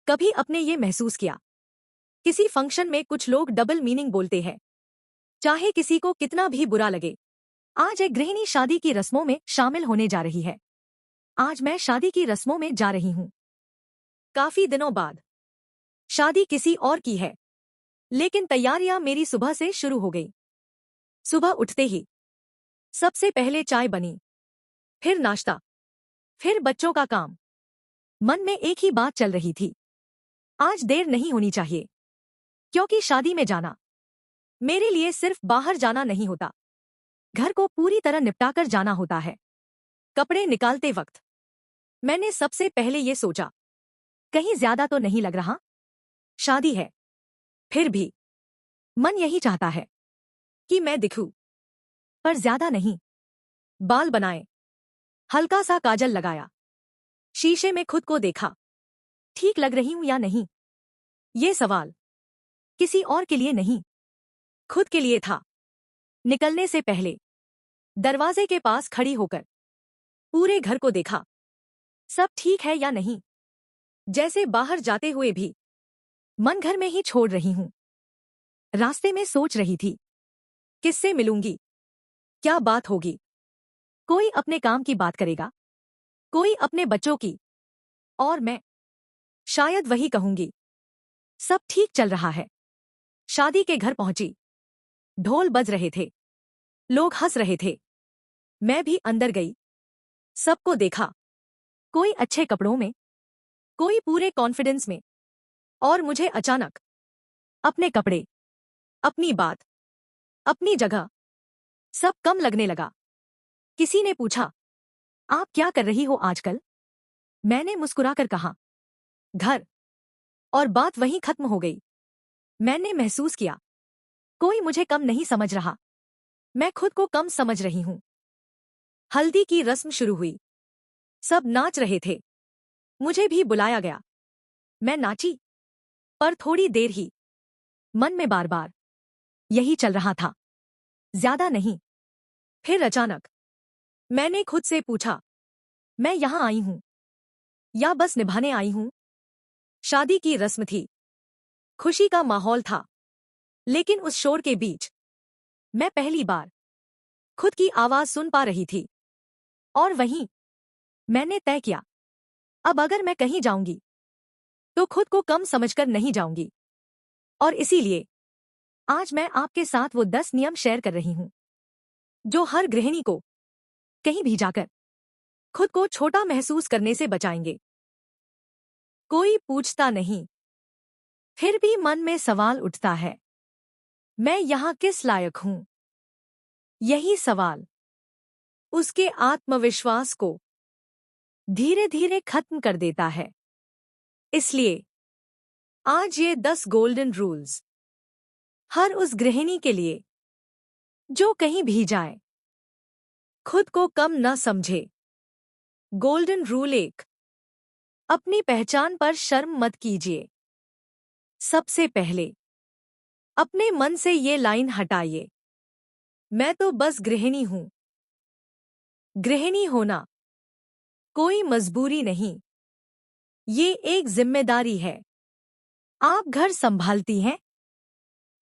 कभी अपने ये महसूस किया? किसी फंक्शन में कुछ लोग डबल मीनिंग बोलते हैं, चाहे किसी को कितना भी बुरा लगे। आज एक गृहिणी शादी की रस्मों में शामिल होने जा रही है। आज मैं शादी की रस्मों में जा रही हूँ। काफी दिनों बाद शादी किसी और की है, लेकिन तैयारियां मेरी सुबह से शुरू हो गई। सुबह उठते ही सबसे पहले चाय बनी, फिर नाश्ता, फिर बच्चों का काम। मन में एक ही बात चल रही थी, आज देर नहीं होनी चाहिए, क्योंकि शादी में जाना मेरे लिए सिर्फ बाहर जाना नहीं होता, घर को पूरी तरह निपटाकर जाना होता है। कपड़े निकालते वक्त मैंने सबसे पहले ये सोचा, कहीं ज्यादा तो नहीं लग रहा? शादी है, फिर भी मन यही चाहता है कि मैं दिखूं, पर ज्यादा नहीं। बाल बनाए, हल्का सा काजल लगाया, शीशे में खुद को देखा, ठीक लग रही हूं या नहीं। ये सवाल किसी और के लिए नहीं, खुद के लिए था। निकलने से पहले दरवाजे के पास खड़ी होकर पूरे घर को देखा, सब ठीक है या नहीं। जैसे बाहर जाते हुए भी मन घर में ही छोड़ रही हूं। रास्ते में सोच रही थी, किससे मिलूंगी, क्या बात होगी। कोई अपने काम की बात करेगा, कोई अपने बच्चों की, और मैं शायद वही कहूंगी, सब ठीक चल रहा है। शादी के घर पहुंची, ढोल बज रहे थे, लोग हंस रहे थे। मैं भी अंदर गई, सबको देखा, कोई अच्छे कपड़ों में, कोई पूरे कॉन्फिडेंस में, और मुझे अचानक अपने कपड़े, अपनी बात, अपनी जगह सब कम लगने लगा। किसी ने पूछा, आप क्या कर रही हो आजकल? मैंने मुस्कुराकर कहा, घर, और बात वहीं खत्म हो गई। मैंने महसूस किया, कोई मुझे कम नहीं समझ रहा, मैं खुद को कम समझ रही हूं। हल्दी की रस्म शुरू हुई, सब नाच रहे थे, मुझे भी बुलाया गया। मैं नाची, पर थोड़ी देर ही। मन में बार बार यही चल रहा था, ज्यादा नहीं। फिर अचानक मैंने खुद से पूछा, मैं यहां आई हूं या बस निभाने आई हूं? शादी की रस्म थी, खुशी का माहौल था, लेकिन उस शोर के बीच मैं पहली बार खुद की आवाज सुन पा रही थी। और वहीं मैंने तय किया, अब अगर मैं कहीं जाऊंगी तो खुद को कम समझकर नहीं जाऊंगी। और इसीलिए आज मैं आपके साथ वो 10 नियम शेयर कर रही हूं, जो हर गृहिणी को कहीं भी जाकर खुद को छोटा महसूस करने से बचाएंगे। कोई पूछता नहीं, फिर भी मन में सवाल उठता है, मैं यहां किस लायक हूं? यही सवाल उसके आत्मविश्वास को धीरे धीरे खत्म कर देता है। इसलिए आज ये 10 गोल्डन रूल्स हर उस गृहिणी के लिए जो कहीं भी जाए, खुद को कम न समझे। गोल्डन रूल 1, अपनी पहचान पर शर्म मत कीजिए। सबसे पहले अपने मन से ये लाइन हटाइए, मैं तो बस गृहिणी हूं। गृहिणी होना कोई मजबूरी नहीं, ये एक जिम्मेदारी है। आप घर संभालती हैं,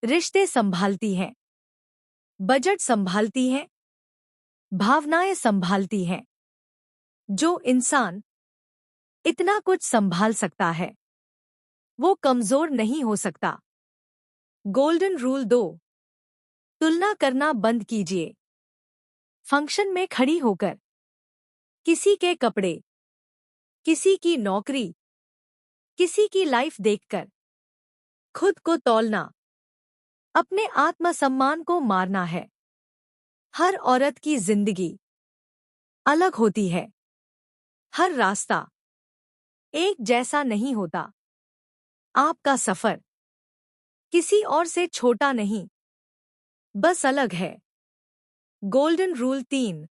रिश्ते संभालती हैं, बजट संभालती हैं, भावनाएं संभालती हैं। जो इंसान इतना कुछ संभाल सकता है, वो कमजोर नहीं हो सकता। गोल्डन रूल 2, तुलना करना बंद कीजिए। फंक्शन में खड़ी होकर किसी के कपड़े, किसी की नौकरी, किसी की लाइफ देखकर खुद को तौलना अपने आत्मसम्मान को मारना है। हर औरत की जिंदगी अलग होती है, हर रास्ता एक जैसा नहीं होता। आपका सफर किसी और से छोटा नहीं, बस अलग है। गोल्डन रूल 3,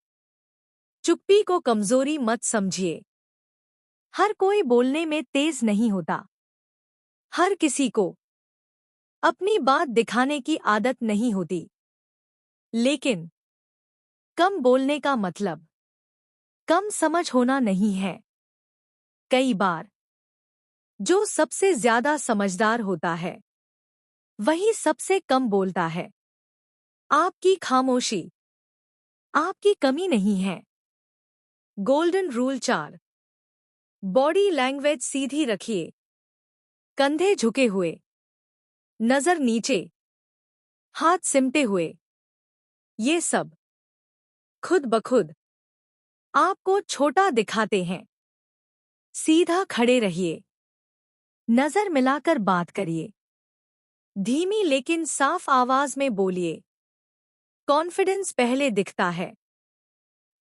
चुप्पी को कमजोरी मत समझिए। हर कोई बोलने में तेज नहीं होता, हर किसी को अपनी बात दिखाने की आदत नहीं होती। लेकिन कम बोलने का मतलब कम समझ होना नहीं है। कई बार जो सबसे ज्यादा समझदार होता है वही सबसे कम बोलता है। आपकी खामोशी आपकी कमी नहीं है। Golden rule 4। बॉडी लैंग्वेज सीधी रखिए। कंधे झुके हुए, नजर नीचे, हाथ सिमटे हुए। ये सब खुद ब खुद आपको छोटा दिखाते हैं। सीधा खड़े रहिए, नजर मिलाकर बात करिए, धीमी लेकिन साफ आवाज में बोलिए। कॉन्फिडेंस पहले दिखता है,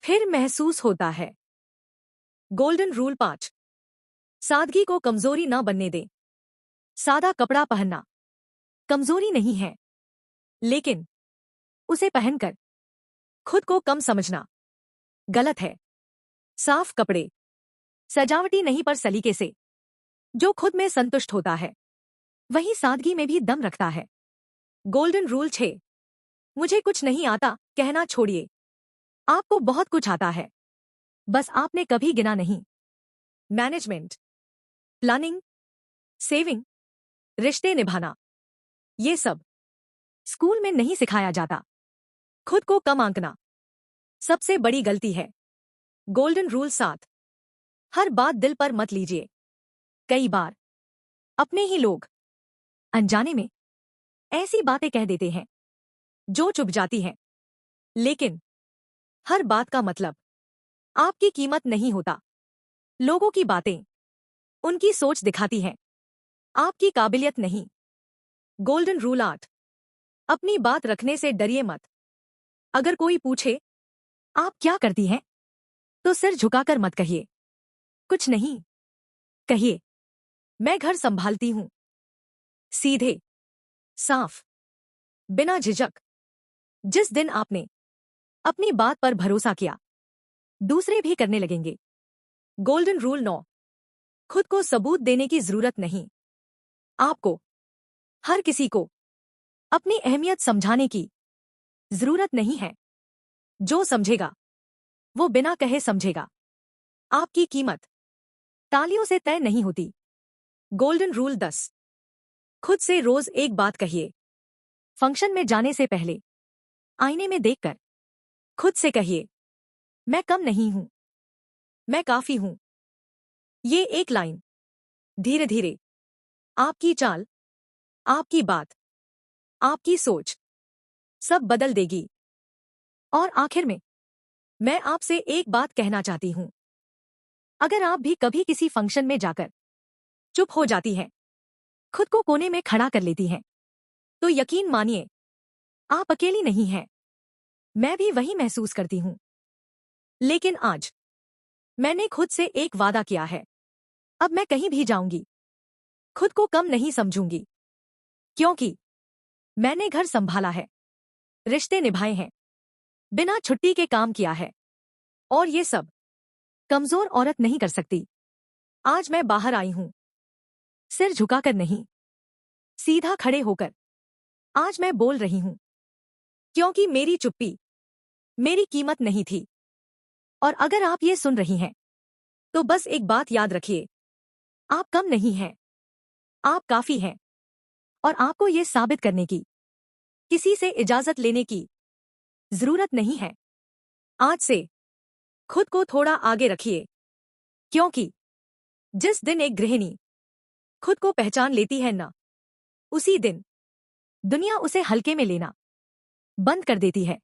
फिर महसूस होता है। Golden rule 5। सादगी को कमजोरी ना बनने दें। सादा कपड़ा पहनना कमजोरी नहीं है, लेकिन उसे पहनकर खुद को कम समझना गलत है। साफ कपड़े सजावटी नहीं पर सलीके से जो खुद में संतुष्ट होता है वही सादगी में भी दम रखता है। Golden rule 6। मुझे कुछ नहीं आता कहना छोड़िए। आपको बहुत कुछ आता है, बस आपने कभी गिना नहीं। मैनेजमेंट, प्लानिंग, सेविंग, रिश्ते निभाना, ये सब स्कूल में नहीं सिखाया जाता। खुद को कम आंकना सबसे बड़ी गलती है। Golden rule 7। हर बात दिल पर मत लीजिए। कई बार अपने ही लोग अनजाने में ऐसी बातें कह देते हैं जो चुभ जाती हैं, लेकिन हर बात का मतलब आपकी कीमत नहीं होता। लोगों की बातें उनकी सोच दिखाती हैं, आपकी काबिलियत नहीं। Golden rule 8। अपनी बात रखने से डरिए मत। अगर कोई पूछे आप क्या करती हैं, तो सिर झुकाकर मत कहिए कुछ नहीं। कहिए मैं घर संभालती हूं। सीधे, साफ, बिना झिझक। जिस दिन आपने अपनी बात पर भरोसा किया, दूसरे भी करने लगेंगे। Golden rule 9। खुद को सबूत देने की जरूरत नहीं। आपको हर किसी को अपनी अहमियत समझाने की जरूरत नहीं है। जो समझेगा वो बिना कहे समझेगा। आपकी कीमत तालियों से तय नहीं होती। Golden rule 10। खुद से रोज एक बात कहिए। फंक्शन में जाने से पहले आईने में देखकर खुद से कहिए, मैं कम नहीं हूं, मैं काफी हूं। ये एक लाइन धीरे धीरे आपकी चाल, आपकी बात, आपकी सोच सब बदल देगी। और आखिर में मैं आपसे एक बात कहना चाहती हूं। अगर आप भी कभी किसी फंक्शन में जाकर चुप हो जाती हैं, खुद को कोने में खड़ा कर लेती हैं, तो यकीन मानिए आप अकेली नहीं हैं। मैं भी वही महसूस करती हूं। लेकिन आज मैंने खुद से एक वादा किया है। अब मैं कहीं भी जाऊंगी, खुद को कम नहीं समझूंगी, क्योंकि मैंने घर संभाला है, रिश्ते निभाए हैं, बिना छुट्टी के काम किया है, और ये सब कमजोर औरत नहीं कर सकती। आज मैं बाहर आई हूं, सिर झुकाकर नहीं, सीधा खड़े होकर। आज मैं बोल रही हूं, क्योंकि मेरी चुप्पी मेरी कीमत नहीं थी। और अगर आप ये सुन रही हैं, तो बस एक बात याद रखिए, आप कम नहीं हैं, आप काफी हैं। और आपको ये साबित करने की, किसी से इजाजत लेने की जरूरत नहीं है। आज से खुद को थोड़ा आगे रखिए, क्योंकि जिस दिन एक गृहिणी खुद को पहचान लेती है ना, उसी दिन दुनिया उसे हल्के में लेना बंद कर देती है।